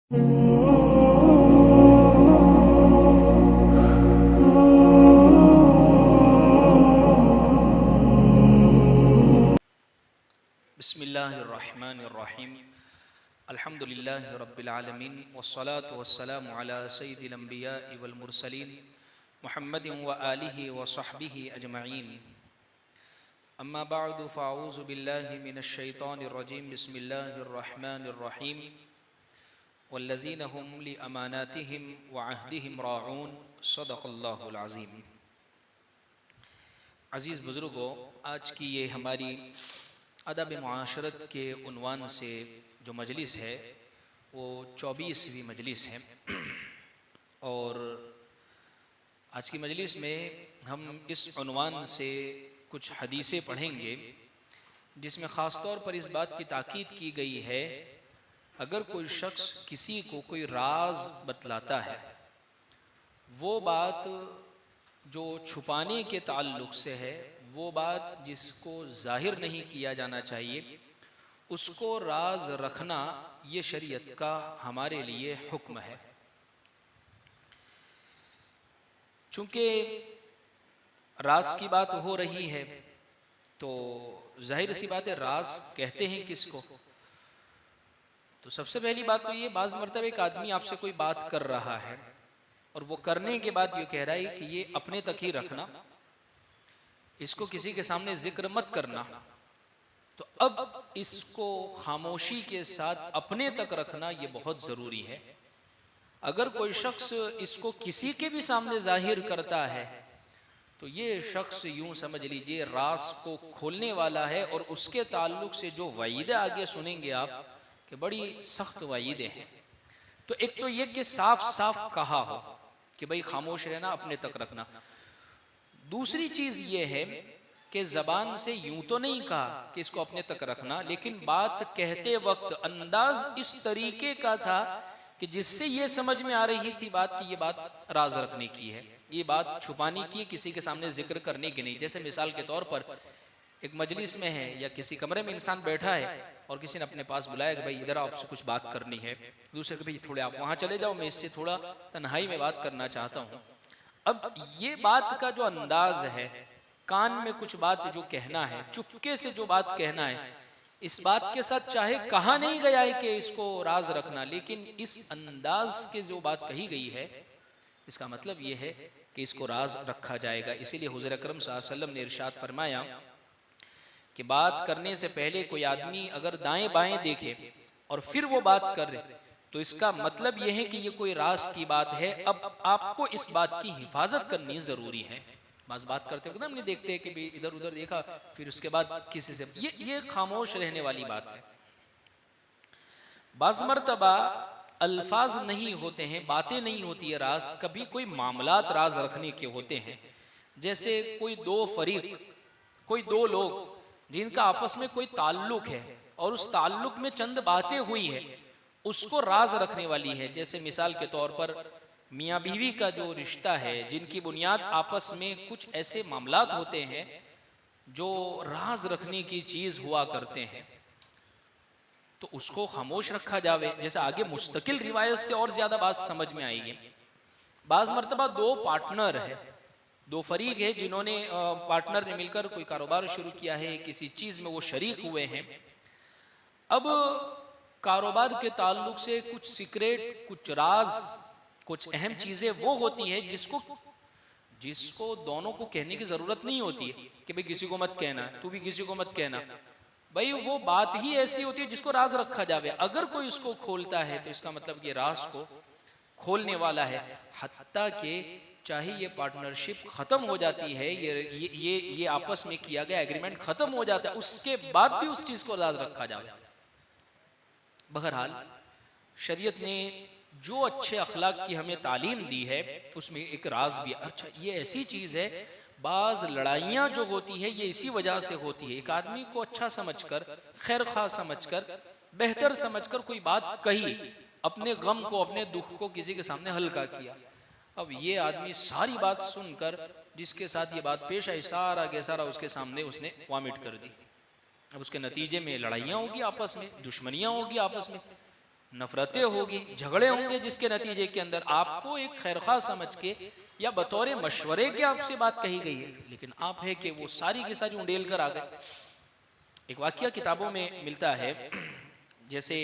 बिस्मिल्लाहिर्रहमानिर्रहीम अल्हम्दुलिल्लाहि रब्बिल आलमीन वस्सलातु वस्सलामु अला सय्यिदिल अंबियाइ वल मुरसलीन मुहम्मदिन व आलिहि व सहबिहि अजमईन अम्मा बअदु फ़अऊज़ु बिल्लाहि मिनश शैतानिर रजीम बिस्मिल्लाहिर्रहमानिर्रहीम वल्लज़ीना हुम लिअमानातिहिम व अहदिहिम राऊन सदक़ल्लाहुल अज़ीम। अज़ीज़ बुज़ुर्गों, आज की ये हमारी अदब मुआशरत के उन्वान से जो मजलिस है वो 24वीं मजलिस है और आज की मजलिस में हम इस उन्वान से कुछ हदीसें पढ़ेंगे जिसमें ख़ास तौर पर इस बात की ताकीद की गई है, अगर कोई शख्स किसी को कोई राज बतलाता है, वो बात जो छुपाने के ताल्लुक़ से है, वो बात जिसको जाहिर नहीं किया जाना चाहिए, उसको राज रखना ये शरीयत का हमारे लिए हुक्म है। चूँकि राज की बात हो रही है तो जाहिर सी बात है, राज कहते हैं किसको? तो सबसे पहली बात तो ये, बाज़ मरतबा एक आदमी आपसे कोई बात कर रहा है और वो करने के बाद ये कह रहा है कि ये अपने तक ही रखना, इसको किसी के सामने जिक्र मत करना, तो अब इसको खामोशी के साथ अपने तक रखना ये बहुत ज़रूरी है। अगर कोई शख्स इसको किसी के भी सामने जाहिर करता है तो ये शख्स यूं समझ लीजिए राज को खोलने वाला है, और उसके ताल्लुक से जो वईदे आगे सुनेंगे आप कि बड़ी सख्त वईदे हैं। तो एक तो ये कि साफ साफ कहा हो कि भाई खामोश रहना, अपने तक रखना। दूसरी चीज़ ये है कि ज़बान से यूं तो नहीं कहा कि इसको अपने तक रखना, लेकिन बात कहते वक्त अंदाज इस तरीके का था कि जिससे ये समझ में आ रही थी बात कि ये बात राज रखने की है, ये बात छुपाने की है, किसी के सामने जिक्र करने की नहीं। जैसे मिसाल के तौर पर एक मजलिस में है या किसी कमरे में इंसान बैठा है और किसी ने अपने पास बुलाया कि भाई इधर आपसे कुछ बात करनी है, दूसरे को भाई थोड़े आप वहाँ चले जाओ, मैं इससे थोड़ा तन्हाई में बात करना चाहता हूँ। अब ये बात का जो अंदाज है, कान में कुछ बात जो कहना है, चुपके से जो बात कहना है, इस बात के साथ चाहे कहा नहीं गया है कि इसको राज रखना, लेकिन इस अंदाज के जो बात कही गई है इसका मतलब ये है कि इसको राज रखा जाएगा। इसीलिए हुज़ूर अकरम सल्लल्लाहु अलैहि वसल्लम ने इरशाद फरमाया कि बात करने से पहले कोई आदमी अगर दाएं बाएं देखे और फिर वो बात कर रहे तो इसका मतलब यह है कि ये कोई राज की बात है। अब आपको इस बात की हिफाजत करनी ज़रूरी है। बस बात करते वक्त हमने देखते हैं कि भाई इधर उधर देखा, फिर उसके बाद किसी से ये खामोश रहने वाली बात है। बाज़ मरतबा अल्फाज नहीं होते हैं, बातें नहीं होती है राज, कभी कोई मामलात राज रखने के होते हैं। जैसे कोई दो फरीक, कोई दो लोग जिनका आपस में कोई ताल्लुक है और उस ताल्लुक में चंद बातें हुई है, उसको राज रखने वाली है। जैसे मिसाल के तौर पर मियाँ बीवी का जो रिश्ता है, जिनकी बुनियाद आपस में कुछ ऐसे मामलात होते हैं जो राज रखने की चीज़ हुआ करते हैं, तो उसको खामोश रखा जावे। जैसे आगे मुस्तकिल रिवायत से और ज़्यादा बात समझ में आएगी। बाज़ मरतबा दो पार्टनर है, दो फरीक है, जिन्होंने पार्टनर ने मिलकर कोई कारोबार शुरू किया है, किसी चीज़ में वो शरीक हुए हैं। अब कारोबार के ताल्लुक से कुछ सीक्रेट, कुछ राज, कुछ अहम चीज़ें वो होती हैं जिसको दोनों को कहने की ज़रूरत नहीं होती है कि भाई किसी को मत कहना, तू भी किसी को मत कहना। भाई वो बात ही ऐसी होती है जिसको राज रखा जावे। अगर कोई उसको खोलता है तो इसका मतलब ये राज को खोलने वाला है। हत्ता कि चाहे ये पार्टनरशिप ख़त्म हो जाती है, ये आपस में किया गया एग्रीमेंट ख़त्म हो जाता है, उसके बाद भी उस चीज़ को राज रखा जावे। बहरहाल शरीयत ने जो अच्छे अखलाक की हमें तालीम दी है उसमें एक राज भी। अच्छा, ये ऐसी चीज़ है, बाज़ लड़ाइयाँ जो होती है ये इसी वजह से होती है। एक आदमी को अच्छा समझकर, खैर खा समझकर, बेहतर समझकर कोई बात कही, अपने गम को, अपने दुख को किसी के सामने हल्का किया। अब ये आदमी सारी बात सुनकर जिसके साथ ये बात पेश आई, सारा के सारा उसके सामने उसने वॉमिट कर दी। अब उसके नतीजे में लड़ाइयाँ होगी आपस में, दुश्मनियाँ होगी आपस में। नफरतें होगी, झगड़े होंगे, जिसके नतीजे के अंदर आपको एक खैरखा समझ के या बतौर मशवरे के आपसे बात कही गई है, लेकिन आप है कि वो सारी की सारी उंडेल कर आ गए। एक वाकया किताबों में मिलता है, जैसे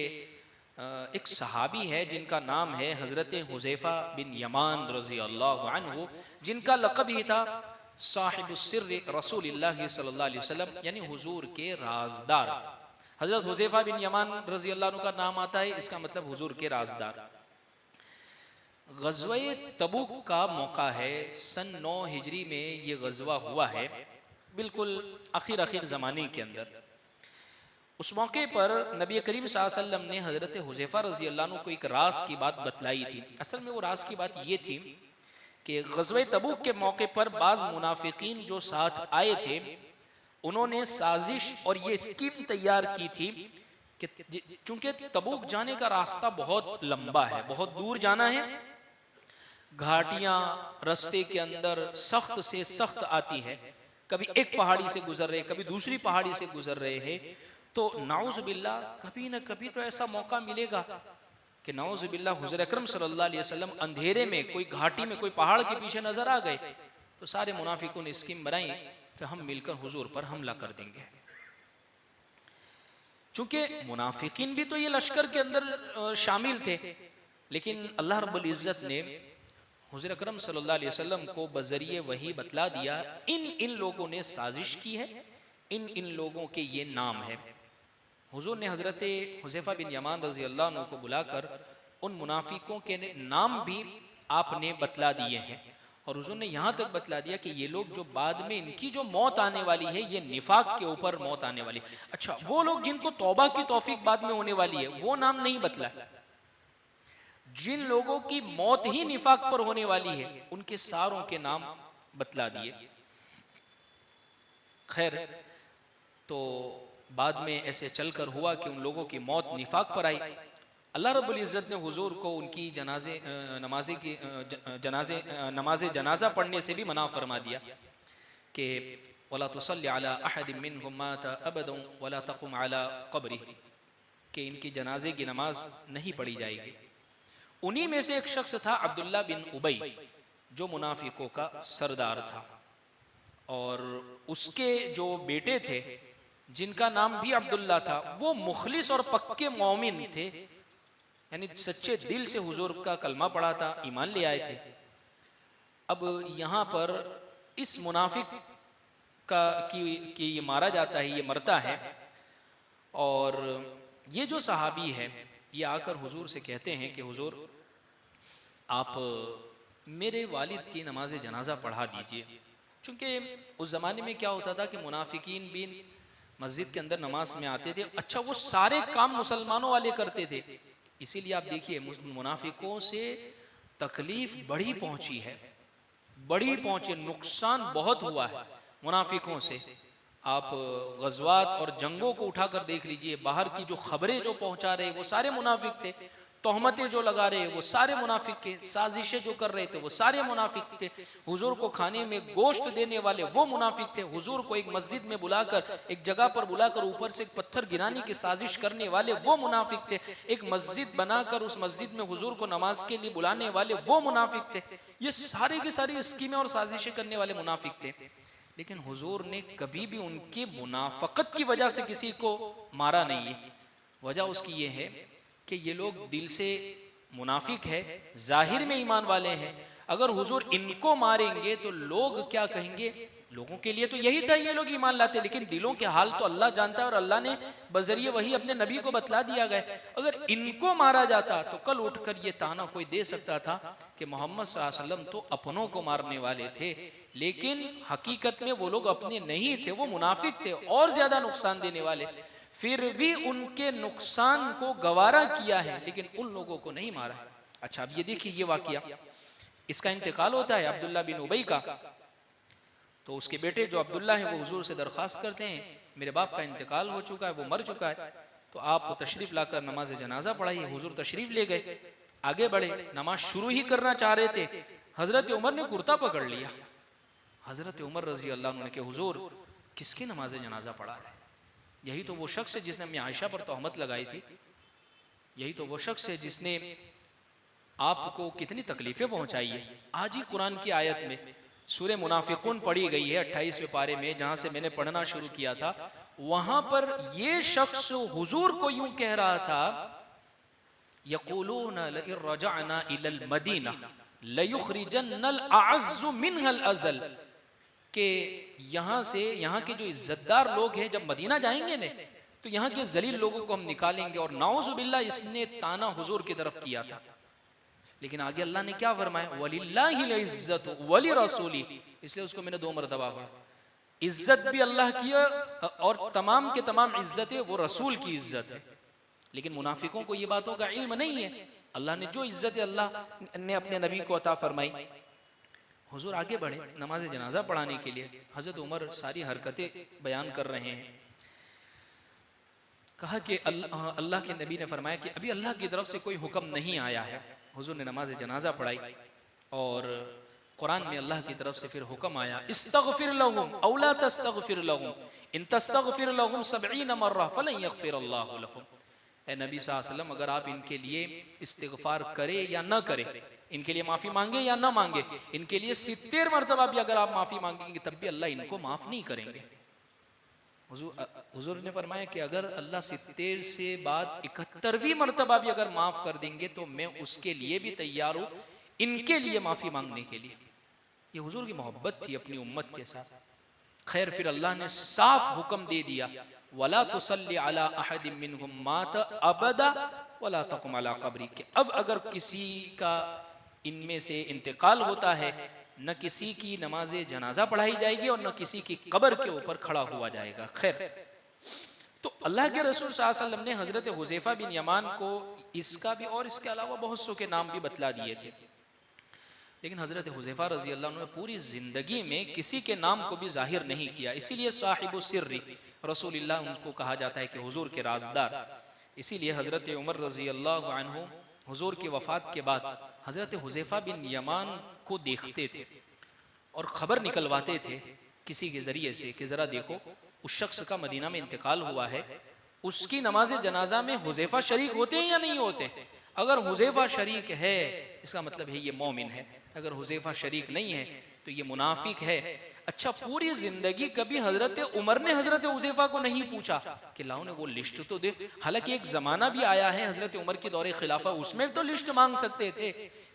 एक सहाबी है जिनका नाम है हज़रत हुज़ैफ़ा बिन यमान रज़ी अल्लाह अन्हु, जिनका लक़ब ही था साहिबुस्सिर्र रसूलिल्लाह सल्लल्लाहु अलैहि वसल्लम, यानी हुजूर के राज़दार। हज़रत हुज़ैफ़ा बिन यमान रज़ी अल्लाह अन्हु का नाम आता है, इसका मतलब हुजूर के राज़दार। ग़ज़वा तबूक का मौका है, सन 9 हिजरी में ये ग़ज़वा हुआ है, बिल्कुल आखिर ज़माने के अंदर। उस मौके पर नबी करीम सल्लल्लाहु अलैहि वसल्लम ने हज़रत हुज़ैफ़ा रज़ी अल्लाह अन्हु को एक राज की बात बतलाई थी। असल में वो राज की बात ये थी कि ग़ज़वा तबूक के मौके पर बाज़ मुनाफिकीन जो साथ आए थे, उन्होंने साजिश और ये स्कीम तैयार की थी कि चूंकि तबूक जाने का रास्ता बहुत लंबा है, बहुत दूर जाना है, घाटियां रास्ते के अंदर सख्त से सख्त आती है, कभी एक पहाड़ी से गुजर रहे, कभी दूसरी पहाड़ी से गुजर रहे हैं, तो नाउज़ बिल्लाह कभी न कभी तो ऐसा मौका मिलेगा कि नाउज़ बिल्लाह हुज़ूर अकरम सल्लल्लाहु अलैहि वसल्लम अंधेरे में कोई घाटी में कोई पहाड़ के पीछे नजर आ गए, तो सारे मुनाफिकों ने स्कीम बनाई कि हम मिलकर हुजूर पर हमला कर देंगे। चूंकि मुनाफिकीन भी तो ये लश्कर के अंदर शामिल थे, लेकिन अल्लाह रब्बुल इज़्ज़त ने हुज़ूर अकरम सल्लल्लाहु अलैहि वसल्लम को बजरिए वही बतला दिया, इन लोगों ने साजिश की है, इन लोगों के ये नाम है। हुजूर ने हज़रत हुज़ैफ़ा बिन यमान रज़ी अल्लाह अन्हु को बुलाकर उन मुनाफिकों के नाम भी आपने बतला दिए हैं, और हुजूर ने यहाँ तक बतला दिया कि ये लोग जो बाद में इनकी जो मौत आने वाली है, ये निफाक के ऊपर मौत आने वाली। अच्छा, वो लोग जिनको तौबा की तौफीक बाद में होने वाली है, वो नाम नहीं बतला। जिन लोगों की मौत ही निफाक पर होने वाली है, उनके सारों के नाम बतला दिए। खैर, तो बाद में ऐसे चलकर हुआ कि उन लोगों की मौत निफाक पर आई। अल्लाह रब्बुल इज़्ज़त ने हुजूर को उनकी नमाज जनाजा पढ़ने से भी मना फरमा दिया कि वला तुसल्ली अला अहदिम मिनहुम माता अबदन वला तक़ुम अला क़ब्रिही, कि इनकी जनाजे की नमाज नहीं पढ़ी जाएगी। उन्हीं में से एक शख्स था अब्दुल्ला बिन उबई, जो मुनाफिकों का सरदार था, और उसके जो बेटे थे जिनका नाम भी अब्दुल्ला था, वो मुखलिस और पक्के मोमिन थे, यानी सच्चे दिल से हुजूर का कलमा पढ़ा था, ईमान ले आए थे। अब यहाँ पर इस मुनाफिक की ये मारा जाता है, ये मरता है, और ये जो सहाबी है ये आकर हुजूर से कहते हैं कि हुजूर आप मेरे वालिद की नमाज जनाजा पढ़ा दीजिए। चूँकि उस ज़माने में क्या होता था कि मुनाफिकीन भी मस्जिद के अंदर नमाज में आते थे, अच्छा वो सारे काम मुसलमानों वाले करते थे, इसीलिए आप देखिए मुनाफिकों से तकलीफ बड़ी पहुंची है, बड़ी पहुंची, नुकसान बहुत हुआ है मुनाफिकों से। आप गज़वात और जंगों को उठाकर देख लीजिए, बाहर की जो खबरें जो पहुंचा रहे वो सारे मुनाफिक थे, तोहमतें जो लगा रहे वो सारे मुनाफिक थे, साजिशें जो कर रहे थे वो सारे मुनाफिक थे, हुजूर को खाने में गोश्त देने वाले वो मुनाफिक थे, हुजूर को एक मस्जिद में बुलाकर, एक जगह पर बुलाकर ऊपर से एक पत्थर गिराने की साजिश करने वाले वो मुनाफिक थे, एक मस्जिद बनाकर उस मस्जिद में हुजूर को नमाज के लिए बुलाने वाले वो मुनाफिक थे। ये सारे के सारी स्कीमें और साजिशें करने वाले मुनाफिक थे। लेकिन हुजूर ने कभी भी उनके मुनाफकत की वजह से किसी को मारा नहीं है। वजह उसकी ये है कि ये लोग दिल से मुनाफिक है, जाहिर में ईमान वाले हैं। अगर हुजूर इनको मारेंगे तो लोग क्या कहेंगे, लोगों के लिए तो यही था ये लोग ईमान लाते, लेकिन दिलों के हाल तो अल्लाह जानता है, और अल्लाह ने बजरिए वही अपने नबी को बतला दिया गया। अगर इनको मारा जाता तो कल उठकर ये ताना कोई दे सकता था कि मोहम्मद सल्लल्लाहु अलैहि वसल्लम तो अपनों को मारने वाले थे, लेकिन हकीकत में वो लोग अपने नहीं थे, वो मुनाफिक थे और ज्यादा नुकसान देने वाले। फिर भी उनके नुकसान को गवारा किया है, लेकिन उन लोगों को नहीं मारा है। अच्छा, अब ये देखिए ये वाकया, इसका इंतकाल होता है अब्दुल्ला बिन उबई का, तो उसके बेटे जो अब्दुल्ला है वो हुजूर से दरख्वास्त करते हैं, मेरे बाप का इंतकाल हो चुका है, वो मर चुका है, तो आप तशरीफ लाकर नमाज जनाजा पढ़ाइए। हुजूर तशरीफ ले गए, आगे बढ़े, नमाज शुरू ही करना चाह रहे थे, हजरत उमर ने कुर्ता पकड़ लिया। हजरत उमर रजी अल्लाह अन्हु ने कहा, हुजूर किसकी नमाज जनाजा पढ़ा रहे? यही तो वो शख्स है जिसने अपनी आयशा पर तोहमत लगाई थी। यही तो वो शख्स है जिसने आपको कितनी तकलीफें पहुंचाई है। आज ही कुरान की आयत में सूरह मुनाफिकून पढ़ी गई है 28वें पारे में, जहां से मैंने पढ़ना शुरू किया था। वहां पर ये शख्स हुजूर को यूं कह रहा था, यक़ूलूना लइन रजअना इलल मदीना लयुखरिजन्नल अअज़्ज़ु मिनहल अज़ल, के यहाँ से, यहाँ के जो इज्जतदार लोग हैं जब मदीना जाएंगे ने तो यहाँ के जलील लोगों को हम निकालेंगे। और नाउज़ुबिल्लाह इसने ताना हुजूर की तरफ किया था। लेकिन आगे अल्लाह ने क्या फरमाया, वलिल्लाहिल इज्जतु वलिरसूली, इसलिए उसको मैंने 2 मरतबा पढ़ा। इज्जत भी अल्लाह की है और तमाम के तमाम इज्जतें वो रसूल की इज्जत है। लेकिन मुनाफिकों को ये बातों का इल्म नहीं है। अल्लाह ने जो इज्जत अल्लाह ने अपने नबी को अता फरमाई। हुजूर आगे बढ़े नमाज जनाजा पढ़ाने के लिए। हजरत उमर सारी हरकतें बयान कर रहे हैं। कहा कि अल्लाह के नबी ने फरमाया कि अभी अल्लाह की तरफ से कोई हुक्म नहीं आया है। हुजूर ने नमाज जनाजा पढ़ाई और कुरान में अल्लाह की तरफ से फिर हुक्म आया, इस्तगफिर लहुम औ ला तस्तगफिर लहुम इन तस्तगफिर लहुम 70 मर्रा फलन यगफिर अल्लाहु लहुम। ए नबी सल्लल्लाहु अलैहि वसल्लम, अगर आप इनके लिए इस्तिगफार करे या न करे, इनके लिए माफ़ी मांगे या न मांगे, इनके लिए 70 मरतबा भी अगर आप माफ़ी मांगेंगे तब भी अल्लाह इनको माफ़ नहीं करेंगे। हुजूर ने फरमाया कि अगर अल्लाह 70 से बाद 71वीं मरतबा भी अगर माफ़ कर देंगे तो मैं उसके लिए भी तैयार हूँ, इनके लिए माफ़ी मांगने के लिए। ये हुजूर की मोहब्बत थी अपनी उम्मत के साथ। खैर फिर अल्लाह ने साफ हुक्म दे दिया, वला तुसल्ली अला अहदिम मिनहुम मात अबदा वला तकुम अला कब्री, के अब अगर किसी का इनमें से इंतकाल होता है, न किसी की नमाज जनाजा पढ़ाई जाएगी और न किसी की कब्र के ऊपर खड़ा हुआ जाएगा। खैर, तो अल्लाह के रसूल सल्लल्लाहु अलैहि वसल्लम ने हजरत हुज़ैफा बिन यमान को इसका भी और इसके अलावा बहुत सौ के नाम भी बतला दिए थे। लेकिन हजरत हुज़ैफा रजी अल्लाह अन्हु ने पूरी जिंदगी में किसी के नाम को भी जाहिर नहीं किया। इसीलिए साहिबु सिर्री रसूलुल्लाह उनको कहा जाता है कि हुजूर के राजदार। इसीलिए हजरत उमर रजी अल्लाह अन्हु हुजूर की वफात के बाद हजरत हुज़ैफा बिन यमान को देखते थे और खबर निकलवाते थे किसी के जरिए से कि जरा देखो उस शख्स का मदीना में इंतकाल हुआ है, उसकी नमाज जनाजा में हुज़ैफा शरीक होते हैं या नहीं होते। अगर हुज़ैफा शरीक है इसका मतलब है ये मोमिन है, अगर हुज़ैफा शरीक नहीं है तो ये मुनाफिक है। अच्छा, पूरी जिंदगी कभी हजरत उमर ने हजरत हुज़ैफा को नहीं पूछा कि लाओ ने वो लिस्ट तो दे। हालांकि एक जमाना भी आया है हजरत उमर के दौरे खिलाफा, उसमें तो लिस्ट मांग सकते थे।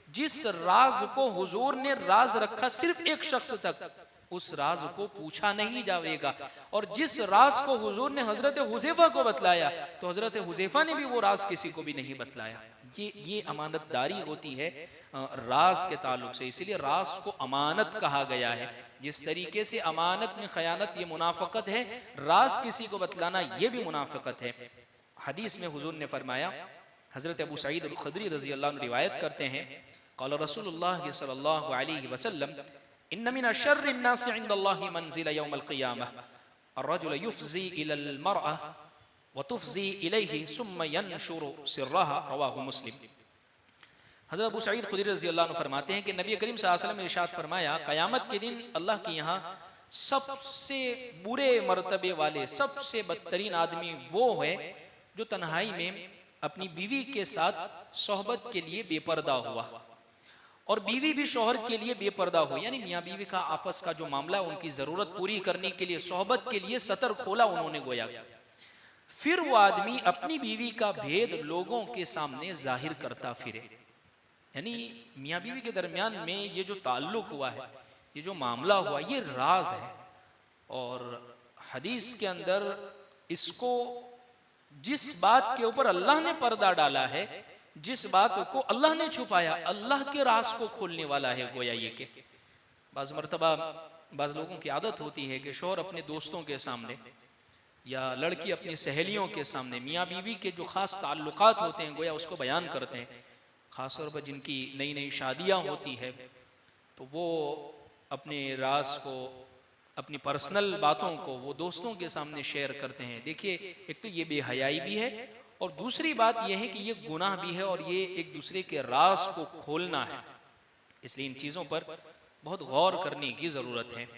जिस राज को हुजूर ने राज रखा सिर्फ एक शख्स तक, उस राज को पूछा नहीं जाएगा। और जिस राज को हुजूर ने हजरत हुज़ैफा को बतलाया तो हजरत हुज़ैफा ने भी वो राज किसी को भी नहीं बतलाया। ये अमानतदारी होती है राज के ताल्लुक से, इसीलिए राज को अमानत कहा गया है। जिस तरीके से अमानत में खयानत ये मुनाफकत है, राज किसी को बतलाना ये भी मुनाफकत है। हदीस में हुजूर ने फरमाया, हजरत अबू सईद अल खुदरी रजी अल्लाह अन्हु रिवायत करते हैं, क़ाल रसूलुल्लाह सल्लल्लाहु अलैहि वसल्लम इन्न मिन अशर्रि अन्नासि इंदल्लाहि मंज़िला यौमल क़ियामह अर्रजुल युफ़ज़ी इलल मरअह व तुफ़ज़ी इलैहि सुम्मा यनशुरु सिर्रहा, रवाहु मुस्लिम। हज़रत अबू सईद खुदरी रज़ी अल्लाह अन्हु फरमाते हैं कि नबी करीम सल्लल्लाहु अलैहि वसल्लम ने इरशाद फरमाया, क़यामत के दिन अल्लाह के यहाँ सबसे बुरे मर्तबे वाले, सबसे बदतरीन आदमी वो है जो तन्हाई में अपनी बीवी के साथ सोहबत के लिए बेपर्दा हुआ और बीवी भी शौहर के लिए बेपर्दा हो, यानी मियाँ बीवी का आपस का जो मामला, उनकी ज़रूरत पूरी करने के लिए सोहबत के लिए सतर खोला उन्होंने गोया। फिर वो आदमी अपनी बीवी का भेद लोगों के सामने जाहिर करता फिरे। यानी मियाँ बीवी के दरमियान में ये जो ताल्लुक हुआ है, ये जो मामला हुआ, ये राज है। और हदीस के अंदर इसको जिस बात के ऊपर अल्लाह ने पर्दा डाला है, जिस बात को अल्लाह ने छुपाया, अल्लाह के राज को खोलने वाला है गोया ये के। बाज़ मरतबा बाज़ लोगों की आदत होती है कि शौहर अपने दोस्तों के सामने या लड़की अपनी सहेलियों के सामने मियाँ बीवी के जो ख़ास ताल्लुकात होते हैं गोया उसको बयान करते हैं। ख़ास तौर पर जिनकी नई नई शादियाँ होती है तो वो अपने राज को, अपनी पर्सनल बातों को वो दोस्तों के सामने शेयर करते हैं। देखिए, एक तो ये बेहयाई भी है और दूसरी बात यह है कि ये गुनाह भी है और ये एक दूसरे के राज को खोलना है। इसलिए इन चीज़ों पर बहुत गौर करने की ज़रूरत है।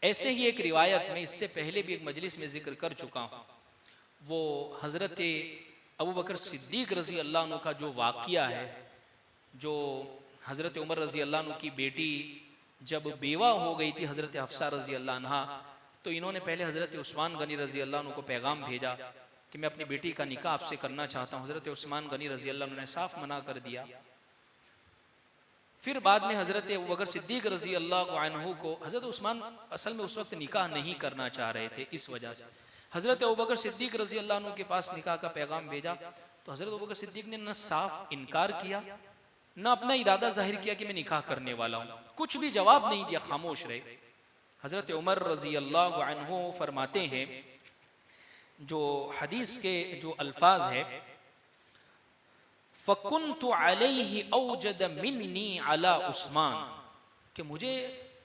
ऐसे ही एक रिवायत में इससे पहले भी एक मजलिस में जिक्र कर चुका हूँ, वो हज़रत अबू बकर सिद्दीक रजी अल्लाह अन्हु का जो वाक़िया है, जो हज़रत उमर रजी अल्लाह अन्हु की बेटी जब बेवा हो गई थी हज़रत हफ्सा रजी अल्लाह अन्हा, तो इन्होंने पहले हज़रत उस्मान गनी रजी अल्लाह अन्हु को पैगाम भेजा कि मैं अपनी बेटी का निकाह आपसे करना चाहता हूँ। हज़रत उस्मान गनी रजी अल्लाह अन्हु ने साफ मना कर दिया। फिर बाद में हज़रत अबू बकर सिद्दीक रजी अल्लाह अन्हु को, हज़रत उस्मान असल में उस वक्त निकाह नहीं करना चाह रहे थे, इस वजह से हज़रत अबू बकर सिद्दीक रजी अल्लाह अन्हु के पास निकाह का पैगाम भेजा, तो हज़रत अबू बकर सिद्दीक ने न साफ इनकार किया, न अपना इरादा जाहिर किया कि मैं निकाह करने वाला हूँ, कुछ भी जवाब नहीं दिया, खामोश रहे। हज़रत उमर रजी अल्लाह अन्हु फरमाते हैं, जो हदीस के जो अल्फाज है, फ़कुन्तु अलैहि औजद मिन्नी अला उस्मान, कि मुझे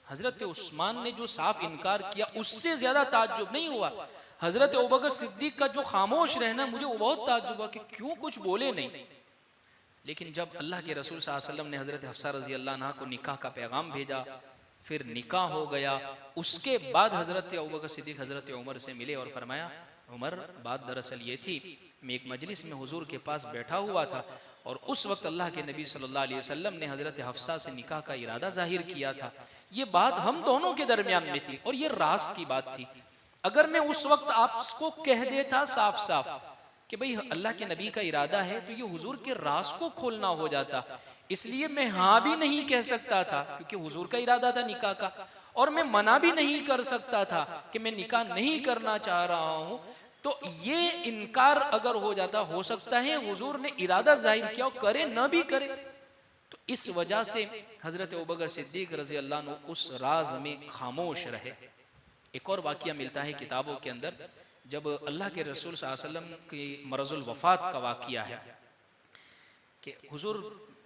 हज़रत उस्मान ने जो साफ इनकार किया उससे ज़्यादा ताज्जुब नहीं हुआ। हज़रत अबू बकर सिद्दीक का जो खामोश रहना, मुझे वो बहुत ताज्जुब हुआ कि क्यों कुछ बोले नहीं। लेकिन जब अल्लाह के रसूल सल्लल्लाहु अलैहि वसल्लम ने हज़रत हफ्सा रज़ी अल्लाह अन्हा को निकाह का पैगाम भेजा, फिर निकाह हो गया, उसके बाद हज़रत अबू बकर सिद्दीक हज़रत उमर से मिले और फरमाया, उमर बात दरअसल ये थी, मैं एक मजलिस में हुजूर के पास बैठा हुआ था और उस वक्त अल्लाह के नबी सल्लल्लाहु अलैहि वसल्लम ने हज़रत हफ्सा से निकाह का इरादा जाहिर किया था। ये बात हम दोनों के दरमियान में थी और ये राज की बात थी। अगर मैं उस वक्त आपको कह देता साफ साफ कि भाई अल्लाह के नबी का इरादा है, तो ये हुजूर के राज को खोलना हो जाता, इसलिए मैं हाँ भी नहीं कह सकता था क्योंकि हुजूर का इरादा था निकाह का, और मैं मना भी नहीं कर सकता था कि मैं निकाह नहीं करना चाह रहा हूँ। तो ये इनकार अगर हो जाता, हो सकता है हुजूर ने इरादा जाहिर किया और करे न भी करे, तो इस वजह से हज़रत अबू बकर सिद्दीक रज़ी अल्लाह अन्हु उस राज में खामोश रहे। एक और वाक़या मिलता है किताबों के अंदर, जब अल्लाह के रसूल सल्लल्लाहु अलैहि वसल्लम की मरज़ुल वफ़ात का वाक़या है कि हुजूर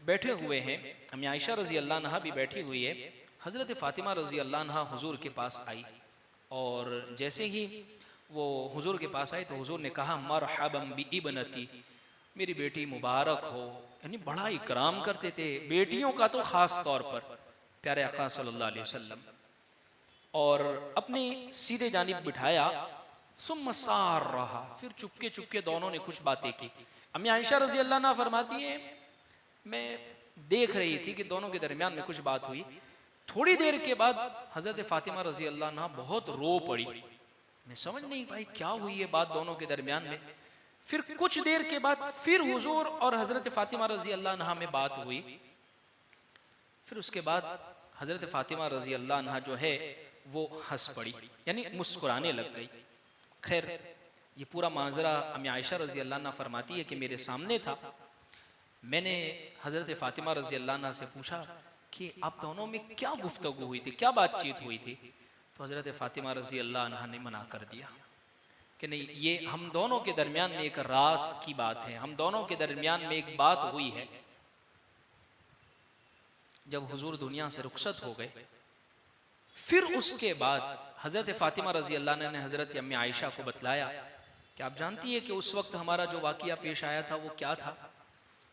बैठे हुए हैं, अम्मी आयशा रज़ी अल्लाह अन्हा भी बैठी हुई है, हज़रत फ़ातिमा रज़ी अल्लाह अन्हा हुजूर के पास आई और जैसे ही वो हुजूर के पास आई तो हुजूर ने कहा, मरहबन बि इब्नती, मेरी बेटी मुबारक हो, यानी बड़ा इकराम करते थे बेटियों का, तो ख़ास तौर पर प्यारे आका सल्लल्लाहु अलैहि वसल्लम, और अपनी सीधे जानिब बिठाया। सुम्मा सार रहा, फिर चुपके चुपके दोनों ने कुछ बातें की। अम्मी आयशा रज़ी अल्लाह अन्हा फरमाती है, मैं देख रही थी कि दोनों के दरमियान में कुछ बात हुई। थोड़ी देर के बाद हज़रत फ़ातिमा रज़ी अल्लाह अन्हा बहुत रो पड़ी, मैं समझ नहीं पाई क्या हुई है बात दोनों के दरमियान में। फिर कुछ देर के बाद फिर हुजूर और हज़रत फ़ातिमा रज़ी अल्लाह अन्हा में बात हुई। फिर उसके बाद हज़रत फ़ातिमा रज़ी अल्लाह अन्हा जो है वो हंस पड़ी, यानी मुस्कुराने लग गई। खैर ये पूरा माजरा अम्मी आयशा रज़ी अल्लाह अन्हा फरमाती है कि मेरे सामने था। मैंने हज़रत फ़ातिमा रज़ी अल्लाह अन्हा से पूछा कि आप दोनों में क्या गुफ्तगू हुई थी, क्या बातचीत हुई थी। तो हज़रत फ़ातिमा रज़ी अल्लाह अन्हा ने मना कर दिया कि नहीं, ये हम दोनों के दरमियान में एक राज की बात है, हम दोनों के दरमियान में एक बात हुई है। जब हुजूर दुनिया से रुखसत हो गए, फिर उसके बाद हज़रत फ़ातिमा रज़ी अल्लाह अन्हा ने हज़रत अम्मी आयशा को बतलाया कि आप जानती है कि उस वक्त हमारा जो वाक़या पेश आया था वो क्या था।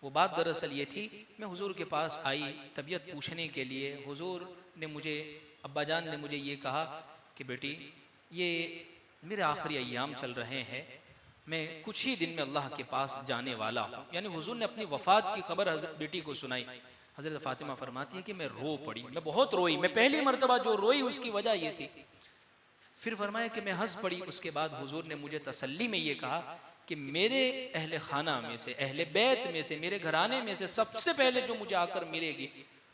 वो बात दरअसल ये थी, मैं हुजूर के पास आई तबीयत पूछने के लिए। हुजूर ने मुझे, अब्बा जान ने मुझे ये कहा कि बेटी ये मेरे आखिरी अय्याम चल रहे हैं, मैं कुछ ही दिन में अल्लाह के पास जाने वाला हूँ। यानी हुजूर ने अपनी वफ़ात की खबर बेटी को सुनाई। हज़रत फ़ातिमा फरमाती है कि मैं रो पड़ी, मैं बहुत रोई, मैं पहली मरतबा जो रोई उसकी वजह ये थी। फिर फरमाया कि मैं हंस पड़ी। उसके बाद हुजूर ने मुझे तसल्ली में ये कहा कि मेरे अहले खाना में से, अहले बैत में से, मेरे घराने में से सबसे पहले जो मुझे आकर मिलेगी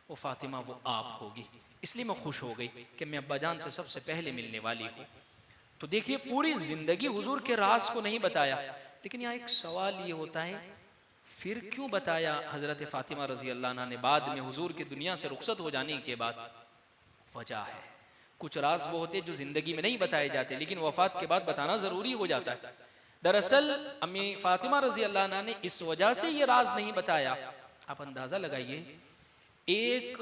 वो फ़ातिमा, वो आप होगी। इसलिए मैं खुश हो गई कि मैं अब्बा जान से सबसे पहले मिलने वाली हूँ। तो देखिए पूरी ज़िंदगी हुजूर के राज को नहीं बताया, लेकिन यहाँ एक सवाल ये होता है, फिर क्यों बताया हज़रत फ़ातिमा रज़ी अल्लाह अन्हा ने बाद में हुजूर की दुनिया से रुखसत हो जाने के बाद? वजह है, कुछ राज वो होते जो ज़िंदगी में नहीं बताए जाते, लेकिन वफ़ात के बाद बताना ज़रूरी हो जाता है। दरअसल अम्मी फ़ातिमा रज़ी अल्लाह अन्हा ने इस वजह से ये राज नहीं बताया। आप अंदाज़ा लगाइए, एक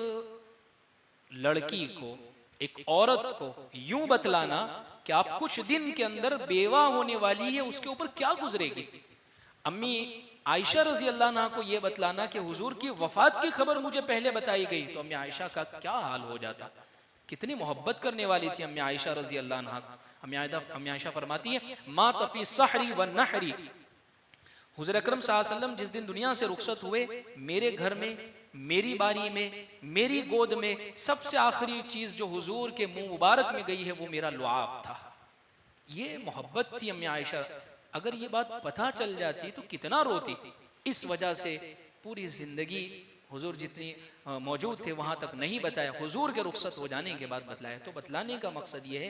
लड़की को, एक औरत को यूं बतलाना कि आप कुछ दिन के अंदर बेवा होने वाली है, उसके ऊपर क्या गुजरेगी। अम्मी आयशा रज़ी अल्लाह अन्हा को यह बतलाना कि हुजूर की वफ़ात की खबर मुझे पहले बताई गई, तो अम्मी आयशा का क्या हाल हो जाता। कितनी मोहब्बत करने वाली थी अम्मी आयशा रज़ी अल्लाह अन्हा। अम्मी आयशा फरमाती है, मा तफ़ी सहरी व नहरी, हुज़ूर अकरम सल्लल्लाहु अलैहि वसल्लम जिस दिन दुनिया से रुखसत हुए, मेरे घर में, मेरी बारी में, मेरी गोद में सबसे आखिरी चीज़ जो हुजूर के मुंह मुबारक में गई है वो मेरा लुआब था। ये मोहब्बत थी अम्मी आयशा। अगर ये बात पता चल जाती तो कितना रोती। इस वजह से पूरी ज़िंदगी हुजूर जितनी मौजूद थे वहाँ तक नहीं बताया, हुजूर के रुखसत हो जाने के बाद बतलाया। तो बतलाने का मकसद ये है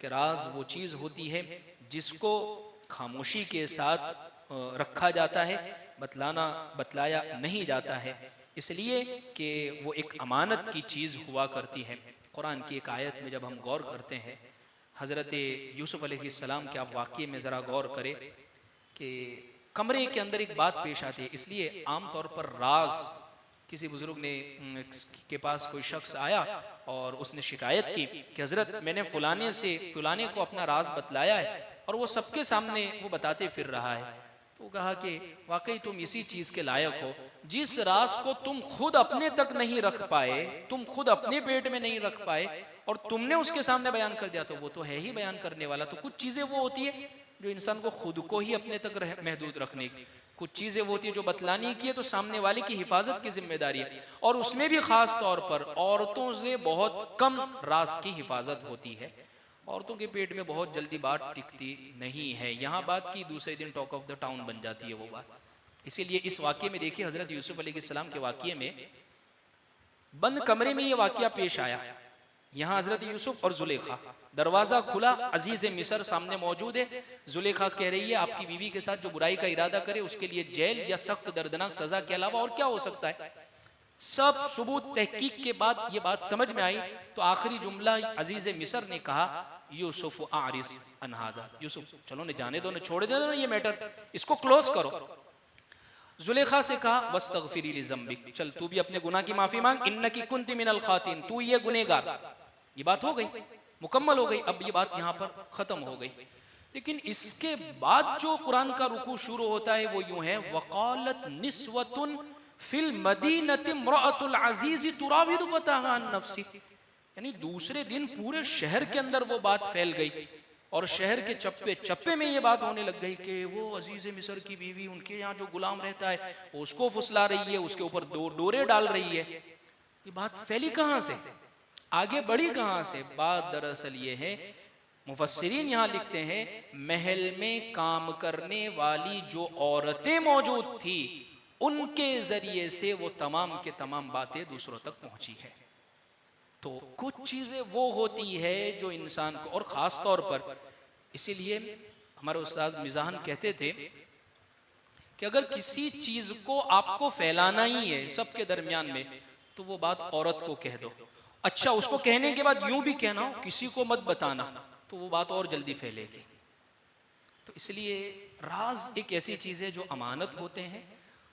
कि राज वो चीज़ होती है जिसको खामोशी के साथ रखा जाता है, बतलाया नहीं जाता है, इसलिए कि वो एक अमानत की चीज़ हुआ करती है। कुरान की एक आयत में जब हम गौर करते हैं, हज़रत यूसुफ़ अलैहिस्सलाम के आप वाक़ये में ज़रा गौर करें कि कमरे के अंदर एक बात पेश आती है। इसलिए आम तौर पर राज, किसी बुज़ुर्ग ने के पास कोई शख्स आया और उसने शिकायत की कि हज़रत मैंने फ़लाने को अपना राज बतलाया है और वो सबके सामने वो बताते फिर रहा है। तो कहा कि वाकई तुम इसी चीज़ के लायक हो, जिस राज को तुम खुद अपने तक नहीं रख पाए, तुम खुद अपने पेट में नहीं रख पाए और तुमने उसके सामने बयान कर दिया, तो वो तो है ही बयान करने वाला। तो कुछ चीज़ें वो होती है जो इंसान को खुद को ही अपने तक महदूद रखने की, कुछ चीज़ें वो होती है जो बतलानी की है तो सामने वाले की हिफाजत की जिम्मेदारी है। और उसमें भी ख़ास तौर पर औरतों से बहुत कम राज की हिफाजत होती है। औरतों के पेट में बहुत जल्दी बात टिकती नहीं है, यहाँ बात की दूसरे दिन टॉक ऑफ द टाउन बन जाती है वो बात। इसीलिए इस वाक़ये में देखिए, हज़रत यूसुफ अलैहिस्सलाम के वाक़ये में बंद कमरे में ये वाक़या पेश आया। यहाँ हज़रत यूसुफ और जुलेखा, दरवाज़ा खुला, अजीज़ मिस्र सामने मौजूद है। जुलेखा कह रही है आपकी बीवी के साथ जो बुराई का इरादा करे उसके लिए जेल या सख्त दर्दनाक सज़ा के अलावा और क्या हो सकता है। सब सबूत तहकीक के बाद ये बात समझ में आई तो आखिरी जुमला अजीज़ मिस्र ने कहा, यूसुफ आरिस अनहाजा, यूसुफ चलो ने जाने दो, ने छोड़ दे दो ये मैटर, इसको क्लोज करो। जुलेखा से कहा वस्तगफिरी लिज़म्बिक, चल तू भी अपने गुनाह की माफी मांग, इन्नकी कुन्ती मिनल खातिन, तू ये गुनहगार। ये बात हो गई, मुकम्मल हो गई। अब ये बात यहाँ पर खत्म हो गई। लेकिन इसके बाद जो कुरान का रुकू शुरू होता है वो यूं है, वक़ालत निस्वतुन फिल मदीनति इम्रअतुल अज़ीज़ तुराविदु फ़तहा अन नफ्सी, यानी दूसरे दिन पूरे शहर के अंदर वो बात फैल गई और शहर के चप्पे चप्पे में ये बात होने लग गई कि वो अजीज़ मिस्र की बीवी उनके यहाँ जो गुलाम रहता है उसको फुसला रही है, उसके ऊपर डोरे डाल रही है। ये बात फैली कहाँ से, आगे बढ़ी कहाँ से? बात दरअसल ये है, मुफस्सिरीन यहाँ लिखते हैं महल में काम करने वाली जो औरतें मौजूद थी उनके जरिए से वो तमाम के तमाम बातें दूसरों तक पहुंची है। तो कुछ चीज़ें वो होती है जो इंसान को, और ख़ास तौर पर इसीलिए हमारे उस्ताद मिज़ाहन कहते थे कि अगर किसी चीज़ को आपको फैलाना ही है सबके दरमियान में तो वो बात औरत को कह दो। अच्छा, उसको कहने के बाद यूं भी कहना हो किसी को मत बताना, तो वो बात और जल्दी फैलेगी। तो इसलिए राज एक ऐसी चीज़ है जो अमानत होते हैं,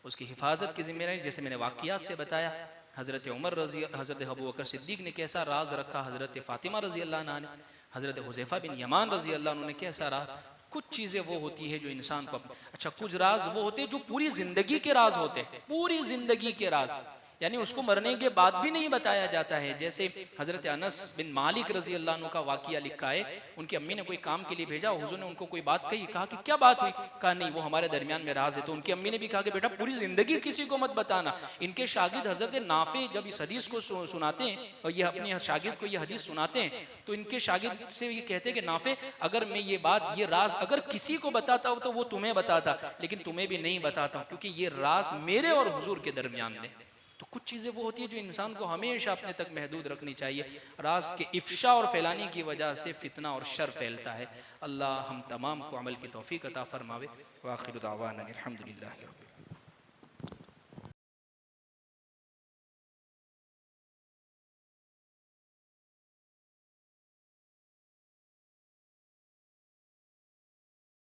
उसकी हिफाजत की जिम्मेदारी, जैसे मैंने वाक़ियात से बताया, हज़रत उमर रज़ी, हज़रत अबू बकर सिद्दीक़ ने कैसा राज रखा, हज़रत फ़ातिमा रज़ी अल्लाह अन्हा ने, हज़रत हुज़ैफ़ा बिन यमान रज़ी अल्लाह अन्हु ने कैसा राज। कुछ चीज़ें वो होती है जो इंसान को, अच्छा कुछ राज वो होते हैं जो पूरी ज़िंदगी के राज होते हैं, पूरी ज़िंदगी के राज, यानी उसको मरने के बाद भी नहीं बताया जाता है। जैसे हज़रत अनस बिन मालिक रज़ी अल्लाह अन्हु का वाक़िया लिखा है, उनकी अम्मी ने कोई काम के लिए भेजा, हुज़ूर ने उनको कोई बात कही, कहा कि क्या बात हुई, कहा नहीं वो हमारे दरमियान में राज है। तो उनकी अम्मी ने भी कहा कि बेटा पूरी ज़िंदगी किसी को मत बताना। इनके शागिर्द हज़रत नाफे जब इस हदीस को सुनाते हैं और ये अपने शागिर्द को ये हदीस सुनाते हैं तो इनके शागिर्द से ये कहते हैं कि नाफे अगर मैं ये बात, ये राज अगर किसी को बताता हूँ तो वो तुम्हें बताता, लेकिन तुम्हें भी नहीं बताता हूँ क्योंकि ये राज मेरे और हुज़ूर के दरमियान में। तो कुछ चीज़ें वो होती है जो इंसान को हमेशा अपने तक महदूद रखनी चाहिए। राज के इफ्शा और फैलाने की वजह से फितना और शर फैलता है। अल्लाह हम तमाम को अमल की तौफीक अता फरमावे। व आखिर दावाना अल्हम्दुलिल्लाह।